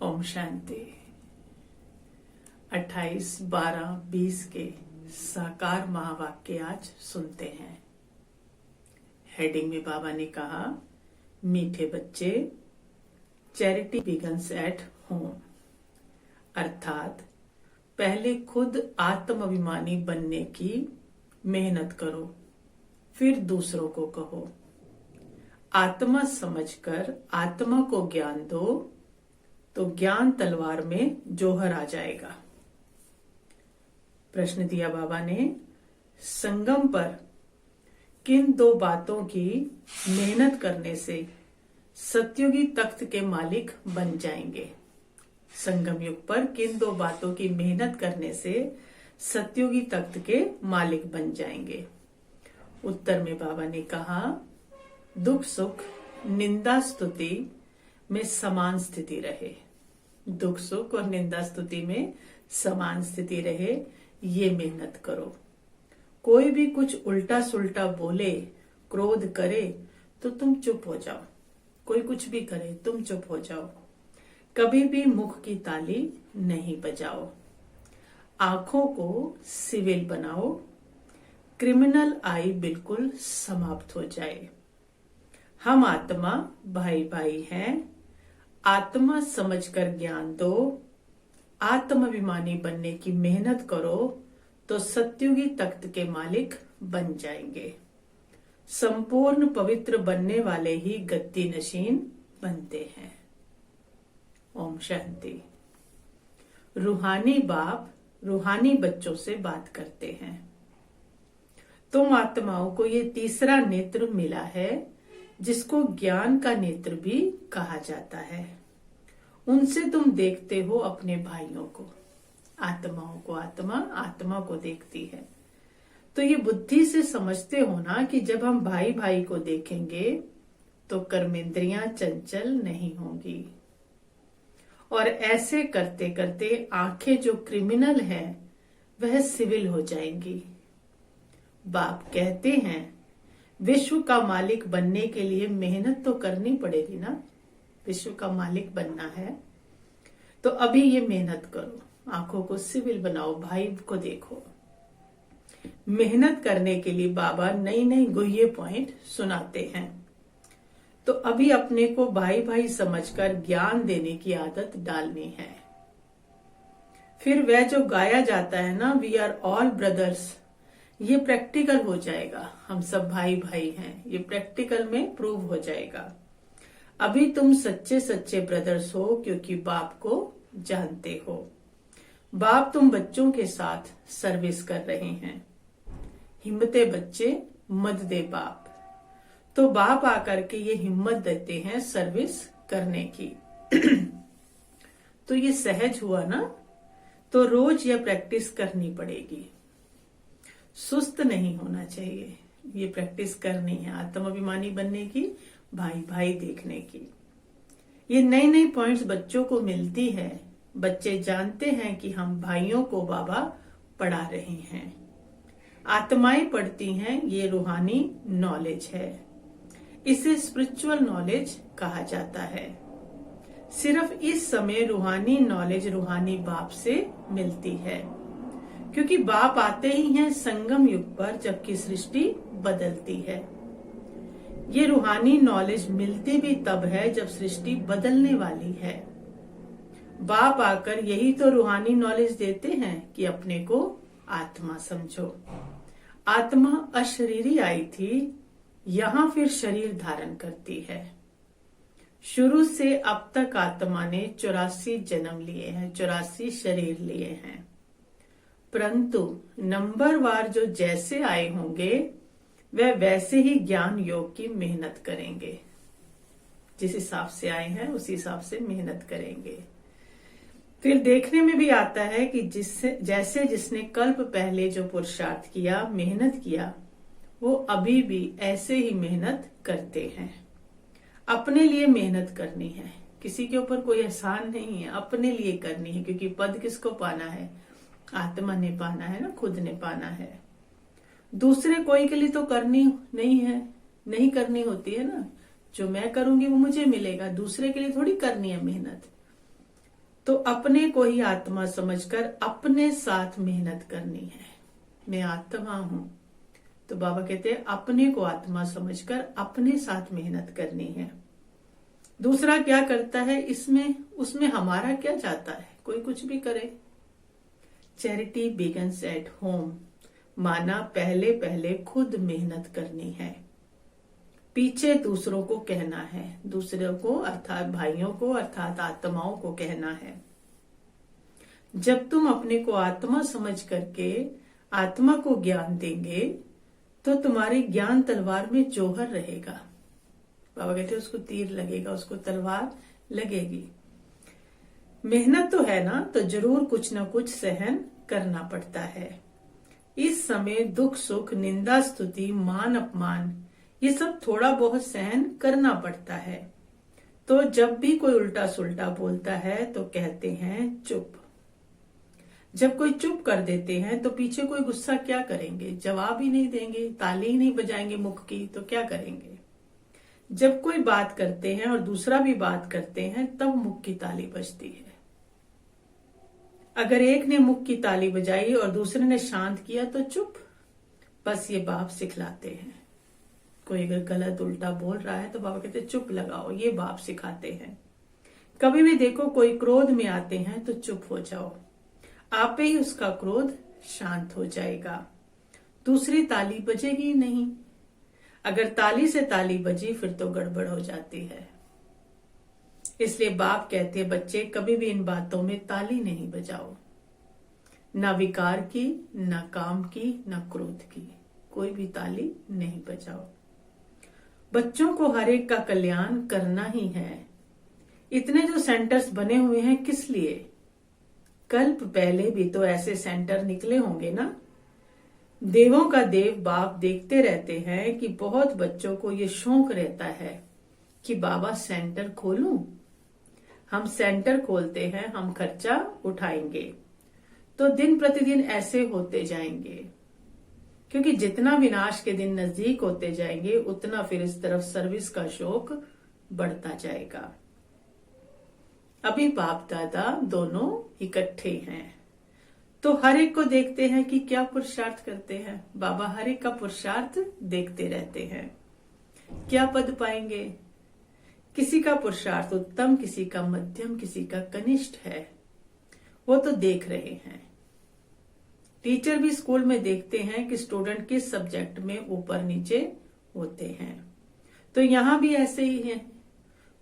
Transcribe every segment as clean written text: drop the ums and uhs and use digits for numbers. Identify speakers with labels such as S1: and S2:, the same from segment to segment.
S1: ओम शांति। 28/12/20 के साकार महावाक्य आज सुनते हैं। हेडिंग में बाबा ने कहा, मीठे बच्चे, चैरिटी बिगन्स एट होम, अर्थात पहले खुद आत्माभिमानी बनने की मेहनत करो, फिर दूसरों को कहो। आत्मा समझकर आत्मा को ज्ञान दो तो ज्ञान तलवार में जोहर आ जाएगा। प्रश्न दिया बाबा ने, संगम पर किन दो बातों की मेहनत करने से सतयुगी तख्त के मालिक बन जाएंगे? संगम युग पर किन दो बातों की मेहनत करने से सतयुगी तख्त के मालिक बन जाएंगे? उत्तर में बाबा ने कहा, दुख सुख निंदा स्तुति में समान स्थिति रहे। दुख सुख और निंदा स्तुति में समान स्थिति रहे, ये मेहनत करो। कोई भी कुछ उल्टा सुल्टा बोले, क्रोध करे तो तुम चुप हो जाओ। कोई कुछ भी करे तुम चुप हो जाओ। कभी भी मुख की ताली नहीं बजाओ। आंखों को सिविल बनाओ। क्रिमिनल आई बिल्कुल समाप्त हो जाए। हम आत्मा भाई भाई हैं। आत्मा समझकर ज्ञान दो। आत्माभिमानी बनने की मेहनत करो तो सतयुगी तख्त के मालिक बन जाएंगे। संपूर्ण पवित्र बनने वाले ही गद्दी नशीन बनते हैं। ओम शांति। रूहानी बाप रूहानी बच्चों से बात करते हैं। तुम आत्माओं को ये तीसरा नेत्र मिला है, जिसको ज्ञान का नेत्र भी कहा जाता है। उनसे तुम देखते हो अपने भाइयों को। आत्माओं को आत्मा को देखती है। तो ये बुद्धि से समझते हो ना कि जब हम भाई भाई को देखेंगे तो कर्मेंद्रियां चंचल नहीं होंगी। और ऐसे करते करते आंखें जो क्रिमिनल है वह सिविल हो जाएंगी। बाप कहते हैं, विश्व का मालिक बनने के लिए मेहनत तो करनी पड़ेगी ना। विश्व का मालिक बनना है तो अभी ये मेहनत करो। आंखों को सिविल बनाओ, भाई को देखो। मेहनत करने के लिए बाबा नई नई गुह्य पॉइंट सुनाते हैं। तो अभी अपने को भाई भाई समझकर ज्ञान देने की आदत डालनी है। फिर वह जो गाया जाता है ना, वी आर ऑल ब्रदर्स, ये प्रैक्टिकल हो जाएगा। हम सब भाई भाई हैं, ये प्रैक्टिकल में प्रूव हो जाएगा। अभी तुम सच्चे सच्चे ब्रदर्स हो क्योंकि बाप को जानते हो। बाप तुम बच्चों के साथ सर्विस कर रहे हैं। हिम्मते बच्चे मत दे बाप। तो बाप आकर के ये हिम्मत देते हैं सर्विस करने की। तो ये सहज हुआ ना। तो रोज यह प्रैक्टिस करनी पड़ेगी। सुस्त नहीं होना चाहिए। ये प्रैक्टिस करनी है आत्माभिमानी बनने की, भाई भाई देखने की। ये नई नई पॉइंट्स बच्चों को मिलती है। बच्चे जानते हैं कि हम भाइयों को बाबा पढ़ा रहे हैं। आत्माएं पढ़ती हैं, ये रूहानी नॉलेज है। इसे स्पिरिचुअल नॉलेज कहा जाता है। सिर्फ इस समय रूहानी नॉलेज रूहानी बाप से मिलती है, क्योंकि बाप आते ही हैं संगम युग पर जबकि सृष्टि बदलती है। ये रूहानी नॉलेज मिलती भी तब है जब सृष्टि बदलने वाली है। बाप आकर यही तो रूहानी नॉलेज देते हैं कि अपने को आत्मा समझो। आत्मा अशरीरी आई थी, यहाँ फिर शरीर धारण करती है। शुरू से अब तक आत्मा ने 84 जन्म लिए हैं, 84 शरीर लिए हैं। परंतु नंबरवार जो जैसे आए होंगे वह वैसे ही ज्ञान योग की मेहनत करेंगे। जिस हिसाब से आए हैं उसी हिसाब से मेहनत करेंगे। फिर देखने में भी आता है कि जैसे जिसने कल्प पहले जो पुरुषार्थ किया, मेहनत किया, वो अभी भी ऐसे ही मेहनत करते हैं। अपने लिए मेहनत करनी है, किसी के ऊपर कोई एहसान नहीं है। अपने लिए करनी है, क्योंकि पद किसको पाना है? आत्मा ने पाना है ना, खुद ने पाना है। दूसरे कोई के लिए तो करनी नहीं है, नहीं करनी होती है ना। जो मैं करूंगी वो मुझे मिलेगा, दूसरे के लिए थोड़ी करनी है मेहनत। तो अपने को ही आत्मा समझकर अपने साथ मेहनत करनी है। मैं आत्मा हूं, तो बाबा कहते हैं अपने को आत्मा समझकर अपने साथ मेहनत करनी है। दूसरा क्या करता है इसमें, उसमें हमारा क्या जाता है, कोई कुछ भी करे। चैरिटी बिगन्स एट होम, माना पहले पहले खुद मेहनत करनी है, पीछे दूसरों को कहना है, दूसरों को अर्थात भाइयों को अर्थात आत्माओं को कहना है। जब तुम अपने को आत्मा समझ करके आत्मा को ज्ञान देंगे तो तुम्हारी ज्ञान तलवार में जौहर रहेगा। बाबा कहते उसको तीर लगेगा, उसको तलवार लगेगी। मेहनत तो है ना, तो जरूर कुछ ना कुछ सहन करना पड़ता है। इस समय दुख सुख निंदा स्तुति मान अपमान ये सब थोड़ा बहुत सहन करना पड़ता है। तो जब भी कोई उल्टा सुल्टा बोलता है तो कहते हैं चुप। जब कोई चुप कर देते हैं तो पीछे कोई गुस्सा क्या करेंगे, जवाब ही नहीं देंगे, ताली ही नहीं बजाएंगे मुख की, तो क्या करेंगे। जब कोई बात करते हैं और दूसरा भी बात करते हैं तब मुख की ताली बजती है। अगर एक ने मुख की ताली बजाई और दूसरे ने शांत किया तो चुप। बस ये बाप सिखलाते हैं। कोई अगर गलत उल्टा बोल रहा है तो बाबा कहते चुप लगाओ, ये बाप सिखाते हैं। कभी भी देखो कोई क्रोध में आते हैं तो चुप हो जाओ, आप ही उसका क्रोध शांत हो जाएगा। दूसरी ताली बजेगी नहीं। अगर ताली से ताली बजी फिर तो गड़बड़ हो जाती है। इसलिए बाप कहते हैं बच्चे कभी भी इन बातों में ताली नहीं बजाओ, ना विकार की, ना काम की, ना क्रोध की, कोई भी ताली नहीं बजाओ। बच्चों को हर एक का कल्याण करना ही है। इतने जो सेंटर्स बने हुए हैं किस लिए, कल्प पहले भी तो ऐसे सेंटर निकले होंगे ना। देवों का देव बाप देखते रहते हैं कि बहुत बच्चों को ये शौक रहता है कि बाबा सेंटर खोलूं। हम सेंटर खोलते हैं, हम खर्चा उठाएंगे, तो दिन प्रतिदिन ऐसे होते जाएंगे। क्योंकि जितना विनाश के दिन नजदीक होते जाएंगे उतना फिर इस तरफ सर्विस का शौक बढ़ता जाएगा। अभी बाप दादा दोनों इकट्ठे हैं, तो हर एक को देखते हैं कि क्या पुरुषार्थ करते हैं। बाबा हर एक का पुरुषार्थ देखते रहते हैं, क्या पद पाएंगे। किसी का पुरुषार्थ उत्तम, किसी का मध्यम, किसी का कनिष्ठ है, वो तो देख रहे हैं। टीचर भी स्कूल में देखते हैं कि स्टूडेंट किस सब्जेक्ट में ऊपर नीचे होते हैं, तो यहां भी ऐसे ही है।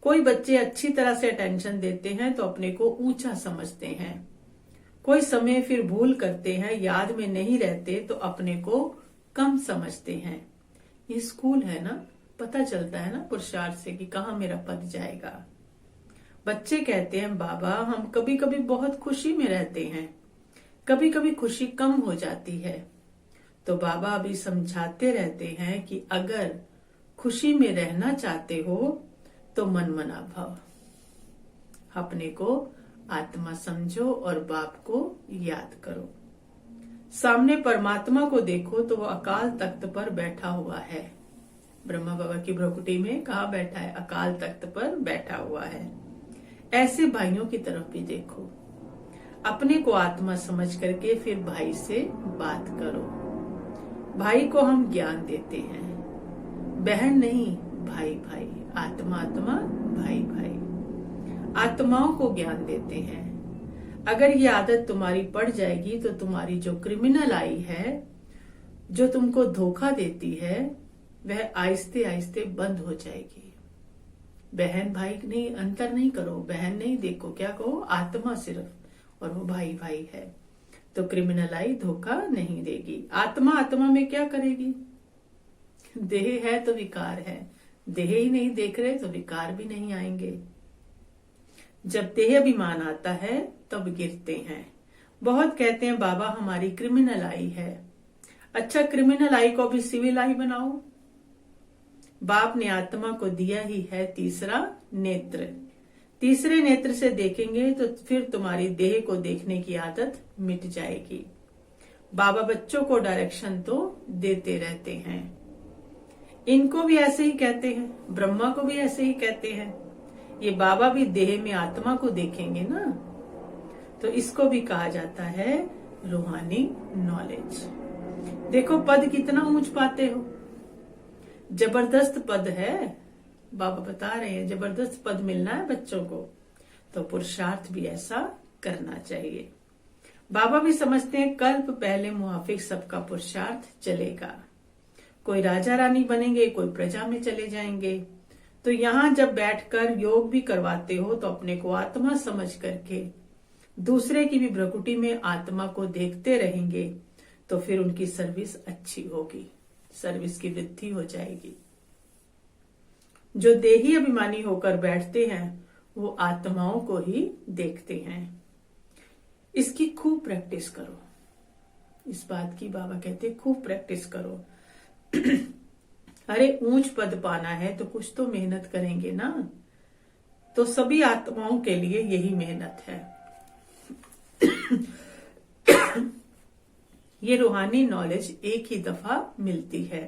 S1: कोई बच्चे अच्छी तरह से अटेंशन देते हैं तो अपने को ऊंचा समझते हैं, कोई समय फिर भूल करते हैं, याद में नहीं रहते तो अपने को कम समझते हैं। ये स्कूल है ना, पता चलता है ना पुरुषार्थ से कि कहाँ मेरा पद जाएगा। बच्चे कहते हैं बाबा हम कभी कभी बहुत खुशी में रहते हैं, कभी कभी खुशी कम हो जाती है। तो बाबा अभी समझाते रहते हैं कि अगर खुशी में रहना चाहते हो तो मन मना भाव, अपने को आत्मा समझो और बाप को याद करो। सामने परमात्मा को देखो तो वो अकाल तख्त पर बैठा हुआ है। ब्रह्मा बाबा की भ्रकुटी में कहा बैठा है, अकाल तख्त पर बैठा हुआ है। ऐसे भाइयों की तरफ भी देखो, अपने को आत्मा समझ करके फिर भाई से बात करो। भाई को हम ज्ञान देते हैं, बहन नहीं, भाई भाई, आत्मा आत्मा, भाई भाई, आत्माओं को ज्ञान देते हैं। अगर ये आदत तुम्हारी पड़ जाएगी तो तुम्हारी जो क्रिमिनल आई है, जो तुमको धोखा देती है, वह आहिस्ते आहिस्ते बंद हो जाएगी। बहन भाई नहीं, अंतर नहीं करो, बहन नहीं देखो, क्या कहो, आत्मा सिर्फ, और वो भाई भाई है, तो क्रिमिनल आई धोखा नहीं देगी। आत्मा आत्मा में क्या करेगी, देह है तो विकार है, देह ही नहीं देख रहे तो विकार भी नहीं आएंगे। जब देह अभिमान आता है तब गिरते हैं। बहुत कहते हैं बाबा हमारी क्रिमिनल आई है। अच्छा, क्रिमिनल आई को भी सिविल आई बनाओ। बाप ने आत्मा को दिया ही है तीसरा नेत्र। तीसरे नेत्र से देखेंगे तो फिर तुम्हारी देह को देखने की आदत मिट जाएगी। बाबा बच्चों को डायरेक्शन तो देते रहते हैं। इनको भी ऐसे ही कहते हैं, ब्रह्मा को भी ऐसे ही कहते हैं। ये बाबा भी देह में आत्मा को देखेंगे ना, तो इसको भी कहा जाता है रूहानी नॉलेज। देखो पद कितना ऊंच पाते हो, जबरदस्त पद है। बाबा बता रहे हैं जबरदस्त पद मिलना है बच्चों को, तो पुरुषार्थ भी ऐसा करना चाहिए। बाबा भी समझते हैं कल्प पहले मुआफिक सबका पुरुषार्थ चलेगा। कोई राजा रानी बनेंगे, कोई प्रजा में चले जाएंगे। तो यहाँ जब बैठकर योग भी करवाते हो तो अपने को आत्मा समझ करके दूसरे की भी भ्रकुटी में आत्मा को देखते रहेंगे, तो फिर उनकी सर्विस अच्छी होगी, सर्विस की वृद्धि हो जाएगी। जो देही अभिमानी होकर बैठते हैं वो आत्माओं को ही देखते हैं। इसकी खूब प्रैक्टिस करो, इस बात की बाबा कहते खूब प्रैक्टिस करो। अरे ऊंच पद पाना है तो कुछ तो मेहनत करेंगे ना, तो सभी आत्माओं के लिए यही मेहनत है। ये रूहानी नॉलेज एक ही दफा मिलती है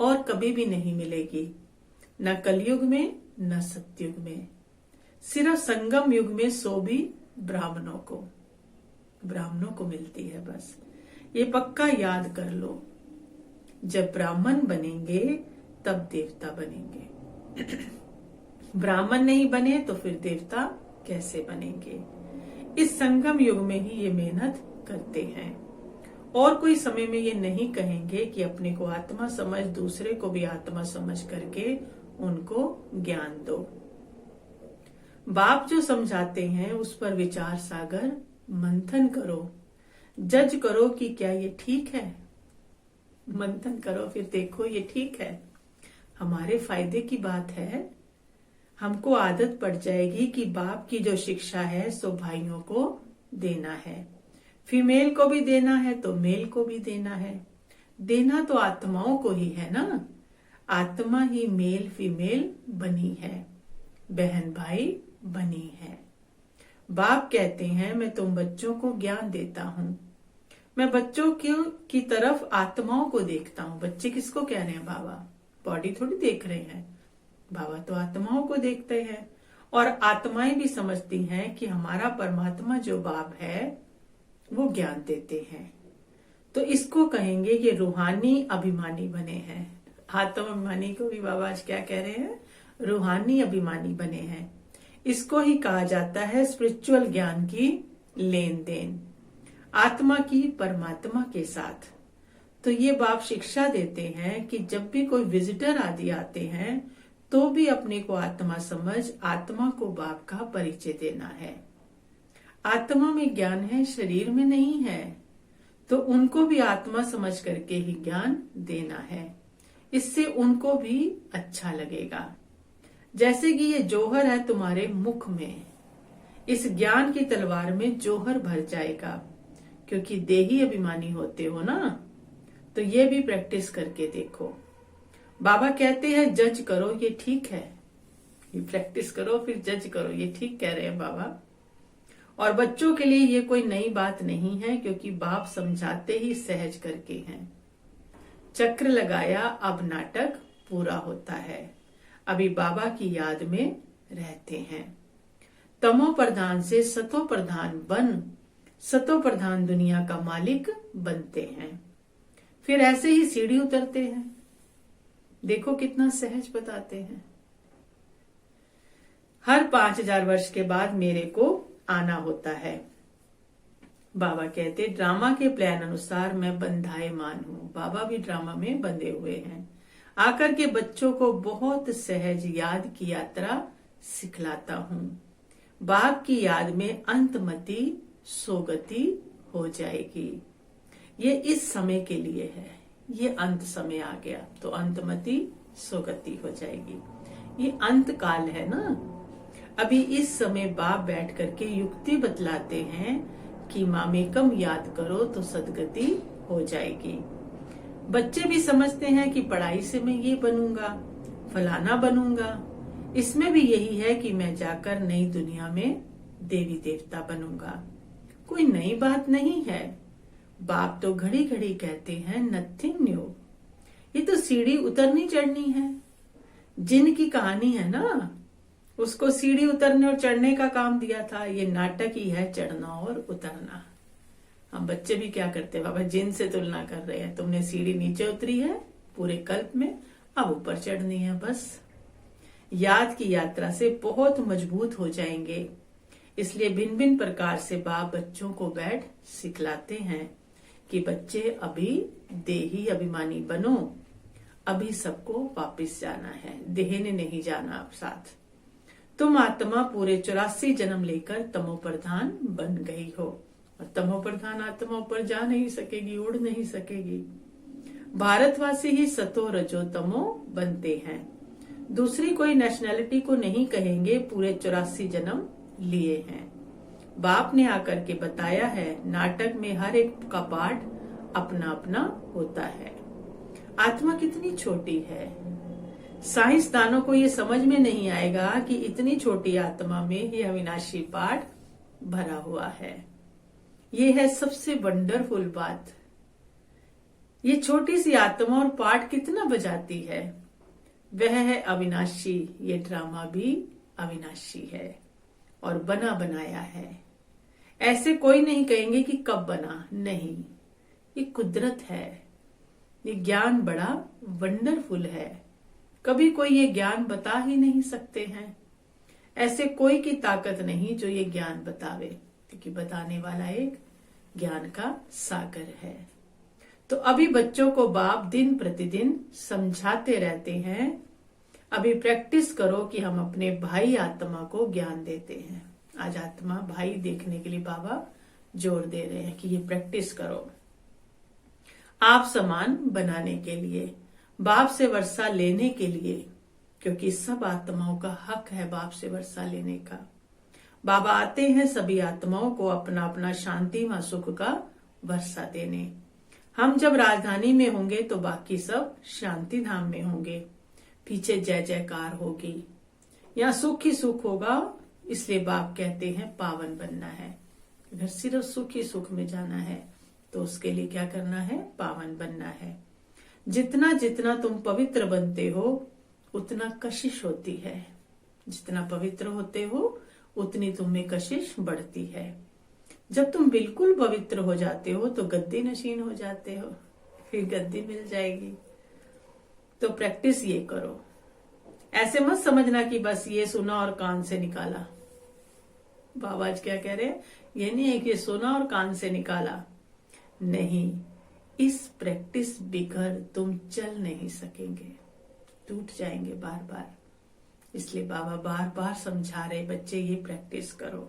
S1: और कभी भी नहीं मिलेगी, न कलयुग में न सतयुग में। सिर्फ संगम युग में सो भी ब्राह्मणों को मिलती है बस। ये पक्का याद कर लो, जब ब्राह्मण बनेंगे तब देवता बनेंगे। ब्राह्मण नहीं बने तो फिर देवता कैसे बनेंगे। इस संगम युग में ही ये मेहनत करते हैं, और कोई समय में ये नहीं कहेंगे कि अपने को आत्मा समझ, दूसरे को भी आत्मा समझ करके उनको ज्ञान दो। बाप जो समझाते हैं उस पर विचार सागर मंथन करो, जज करो कि क्या ये ठीक है। मंथन करो, फिर देखो ये ठीक है, हमारे फायदे की बात है। हमको आदत पड़ जाएगी कि बाप की जो शिक्षा है सो भाइयों को देना है, फीमेल को भी देना है तो मेल को भी देना है। देना तो आत्माओं को ही है ना, आत्मा ही मेल फीमेल बनी है, बहन भाई बनी है। बाप कहते हैं मैं तुम बच्चों को ज्ञान देता हूं, मैं बच्चों की तरफ आत्माओं को देखता हूं। बच्चे किसको कह रहे हैं? बाबा। बॉडी थोड़ी देख रहे हैं, बाबा तो आत्माओं को देखते हैं। और आत्माएं भी समझती हैं कि हमारा परमात्मा जो बाप है वो ज्ञान देते हैं। तो इसको कहेंगे ये रूहानी अभिमानी बने हैं। आत्म अभिमानी को भी बाबा आज क्या कह रहे हैं? रूहानी अभिमानी बने हैं। इसको ही कहा जाता है स्पिरिचुअल ज्ञान की लेन देन, आत्मा की परमात्मा के साथ। तो ये बाप शिक्षा देते हैं कि जब भी कोई विजिटर आदि आते हैं तो भी अपने को आत्मा समझ, आत्मा को बाप का परिचय देना है। आत्मा में ज्ञान है, शरीर में नहीं है, तो उनको भी आत्मा समझ करके ही ज्ञान देना है। इससे उनको भी अच्छा लगेगा। जैसे कि ये जौहर है तुम्हारे मुख में, इस ज्ञान की तलवार में जौहर भर जाएगा, क्योंकि देही अभिमानी होते हो ना। तो ये भी प्रैक्टिस करके देखो। बाबा कहते हैं जज करो, ये ठीक है, ये प्रैक्टिस करो फिर जज करो, ये ठीक कह रहे हैं बाबा। और बच्चों के लिए ये कोई नई बात नहीं है, क्योंकि बाप समझाते ही सहज करके हैं। चक्र लगाया अब नाटक पूरा होता है, अभी बाबा की याद में रहते हैं। तमो प्रधान से सतो प्रधान बन, सतो प्रधान दुनिया का मालिक बनते हैं। फिर ऐसे ही सीढ़ी उतरते हैं। देखो कितना सहज बताते हैं। हर 5000 वर्ष के बाद मेरे को आना होता है। बाबा कहते ड्रामा के प्लान अनुसार मैं बंधायमान हूँ। बाबा भी ड्रामा में बंधे हुए हैं। आकर के बच्चों को बहुत सहज याद की यात्रा सिखलाता हूँ। बाप की याद में अंतमति सोगति हो जाएगी। ये इस समय के लिए है, ये अंत समय आ गया तो अंतमति सोगति हो जाएगी। ये अंत काल है ना। अभी इस समय बाप बैठ करके युक्ति बतलाते हैं कि मामेकम याद करो तो सदगति हो जाएगी। बच्चे भी समझते हैं कि पढ़ाई से मैं ये बनूंगा, फलाना बनूंगा। इसमें भी यही है कि मैं जाकर नई दुनिया में देवी देवता बनूंगा। कोई नई बात नहीं है। बाप तो घड़ी घड़ी कहते हैं नथिंग न्यू। ये तो सीढ़ी उतरनी चढ़नी है। जिन की कहानी है ना, उसको सीढ़ी उतरने और चढ़ने का काम दिया था। ये नाटक ही है, चढ़ना और उतरना। हम बच्चे भी क्या करते हैं, बाबा जिन से तुलना कर रहे हैं, तुमने सीढ़ी नीचे उतरी है पूरे कल्प में, अब ऊपर चढ़नी है बस। याद की यात्रा से बहुत मजबूत हो जाएंगे। इसलिए भिन्न भिन्न प्रकार से बाप बच्चों को बैठ सिखलाते हैं कि बच्चे अभी देही अभिमानी बनो, अभी सबको वापस जाना है, देह ने नहीं जाना साथ। तुम आत्मा पूरे 84 जन्म लेकर तमो प्रधान बन गई हो, और तमो प्रधान आत्मा ऊपर जा नहीं सकेगी, उड़ नहीं सकेगी। भारतवासी ही सतो रजो तमो बनते हैं। दूसरी कोई नेशनैलिटी को नहीं कहेंगे पूरे 84 जन्म लिए हैं। बाप ने आकर के बताया है, नाटक में हर एक का पार्ट अपना अपना होता है। आत्मा कितनी छोटी है, साइंसदानों को ये समझ में नहीं आएगा कि इतनी छोटी आत्मा में ये अविनाशी पार्ट भरा हुआ है। ये है सबसे वंडरफुल बात। ये छोटी सी आत्मा और पार्ट कितना बजाती है, वह है अविनाशी। ये ड्रामा भी अविनाशी है और बना बनाया है। ऐसे कोई नहीं कहेंगे कि कब बना, नहीं, ये कुदरत है। ये ज्ञान बड़ा वंडरफुल है, कभी कोई ये ज्ञान बता ही नहीं सकते हैं। ऐसे कोई की ताकत नहीं जो ये ज्ञान बतावे, क्योंकि बताने वाला एक ज्ञान का सागर है। तो अभी बच्चों को बाप दिन प्रतिदिन समझाते रहते हैं, अभी प्रैक्टिस करो कि हम अपने भाई आत्मा को ज्ञान देते हैं। आज आत्मा भाई देखने के लिए बाबा जोर दे रहे हैं कि ये प्रैक्टिस करो, आप समान बनाने के लिए, बाप से वर्षा लेने के लिए, क्योंकि सब आत्माओं का हक है बाप से वर्षा लेने का। बाबा आते हैं सभी आत्माओं को अपना अपना शांति व सुख का वर्षा देने। हम जब राजधानी में होंगे तो बाकी सब शांति धाम में होंगे, पीछे जय जयकार होगी, यहाँ सुख ही सुख होगा। इसलिए बाप कहते हैं पावन बनना है। अगर सिर्फ सुख ही सुख में जाना है तो उसके लिए क्या करना है, पावन बनना है। जितना जितना तुम पवित्र बनते हो उतना कशिश होती है, जितना पवित्र होते हो उतनी तुम में कशिश बढ़ती है। जब तुम बिल्कुल पवित्र हो जाते हो तो गद्दी नशीन हो जाते हो, फिर गद्दी मिल जाएगी। तो प्रैक्टिस ये करो। ऐसे मत समझना कि बस ये सुना और कान से निकाला। बाबा आज क्या कह रहे हैं, ये नहीं है कि सुना और कान से निकाला, नहीं, इस प्रैक्टिस बिगर तुम चल नहीं सकेंगे, टूट जाएंगे बार बार। इसलिए बाबा बार बार समझा रहे, बच्चे ये प्रैक्टिस करो।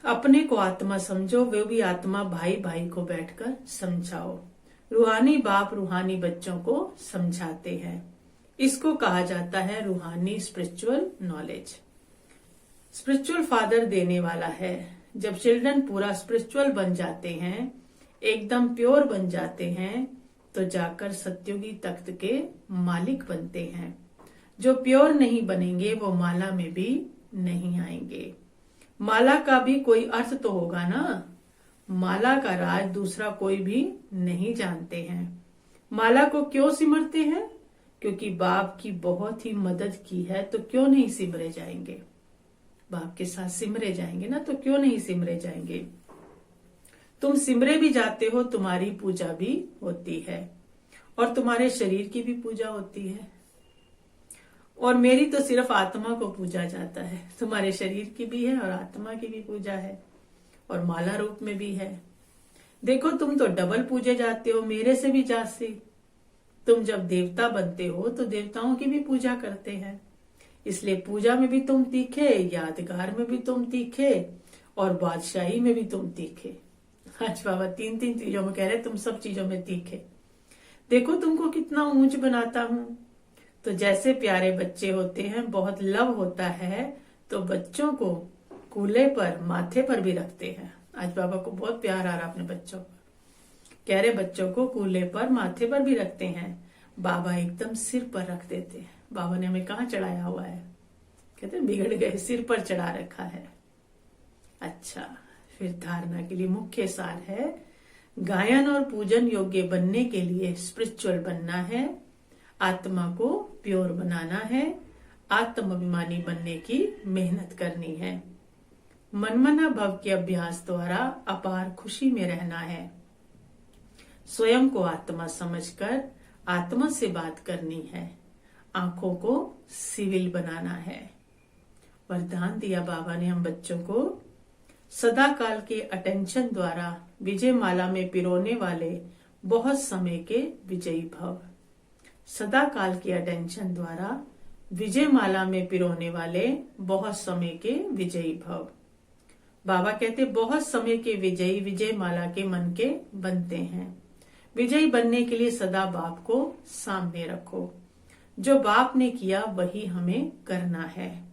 S1: अपने को आत्मा समझो, वे भी आत्मा भाई भाई को बैठकर समझाओ। रूहानी बाप रूहानी बच्चों को समझाते हैं। इसको कहा जाता है रूहानी स्पिरिचुअल नॉलेज। स्पिरिचुअल फादर देने वाला है। जब चिल्ड्रन पूरा स्पिरिचुअल बन जाते हैं, एकदम प्योर बन जाते हैं, तो जाकर सत्युगी तख्त के मालिक बनते हैं। जो प्योर नहीं बनेंगे वो माला में भी नहीं आएंगे। माला का भी कोई अर्थ तो होगा ना। माला का राज दूसरा कोई भी नहीं जानते हैं। माला को क्यों सिमरते हैं, क्योंकि बाप की बहुत ही मदद की है, तो क्यों नहीं सिमरे जाएंगे। बाप के साथ सिमरे जाएंगे ना, तो क्यों नहीं सिमरे जाएंगे। तुम सिमरे भी जाते हो, तुम्हारी पूजा भी होती है और तुम्हारे शरीर की भी पूजा होती है। और मेरी तो सिर्फ आत्मा को पूजा जाता है, तुम्हारे शरीर की भी है और आत्मा की भी पूजा है और माला रूप में भी है। देखो तुम तो डबल पूजे जाते हो, मेरे से भी जास्ती। तुम जब देवता बनते हो तो देवताओं की भी पूजा करते हैं, इसलिए पूजा में भी तुम तीखे, यादगार में भी तुम तीखे और बादशाही में भी तुम तीखे। आज बाबा तीन तीन चीजों में कह रहे तुम सब चीजों में तीखे। देखो तुमको कितना ऊंच बनाता हूं। तो जैसे प्यारे बच्चे होते हैं, बहुत लव होता है, तो बच्चों को कूल्हे पर माथे पर भी रखते हैं। आज बाबा को बहुत प्यार आ रहा अपने बच्चों पर, कह रहे बच्चों को कूल्हे पर माथे पर भी रखते हैं। बाबा एकदम सिर पर रख देते हैं। बाबा ने हमें कहाँ चढ़ाया हुआ है, कहते हैं बिगड़ गए, सिर पर चढ़ा रखा है। अच्छा, फिर धारणा के लिए मुख्य सार है, गायन और पूजन योग्य बनने के लिए स्पिरिचुअल बनना है, आत्मा को प्योर बनाना है, आत्माभिमानी बनने की मेहनत करनी है। मनमना भव के अभ्यास द्वारा अपार खुशी में रहना है। स्वयं को आत्मा समझकर आत्मा से बात करनी है। आंखों को सिविल बनाना है। वरदान दिया बाबा ने हम बच्चों को, सदा काल के अटेंशन द्वारा विजय माला में पिरोने वाले बहुत समय के विजयी भव। सदा काल के अटेंशन द्वारा विजय माला में पिरोने वाले बहुत समय के विजयी भव। बाबा कहते बहुत समय के विजयी विजय माला के मन के बनते हैं। विजयी बनने के लिए सदा बाप को सामने रखो। जो बाप ने किया वही हमें करना है।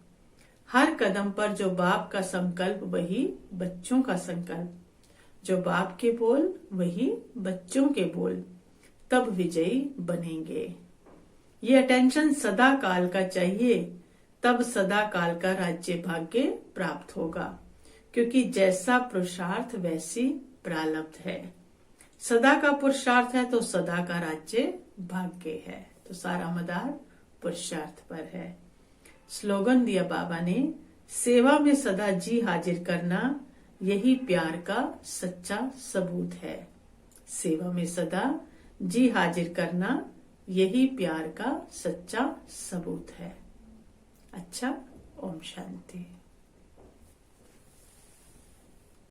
S1: हर कदम पर जो बाप का संकल्प वही बच्चों का संकल्प, जो बाप के बोल वही बच्चों के बोल, तब विजयी बनेंगे। ये अटेंशन सदा काल का चाहिए, तब सदा काल का राज्य भाग्य प्राप्त होगा, क्योंकि जैसा पुरुषार्थ वैसी प्रारब्ध है। सदा का पुरुषार्थ है तो सदा का राज्य भाग्य है। तो सारा मदार पुरुषार्थ पर है। स्लोगन दिया बाबा ने, सेवा में सदा जी हाजिर करना यही प्यार का सच्चा सबूत है। सेवा में सदा जी हाजिर करना यही प्यार का सच्चा सबूत है। अच्छा, ओम शांति।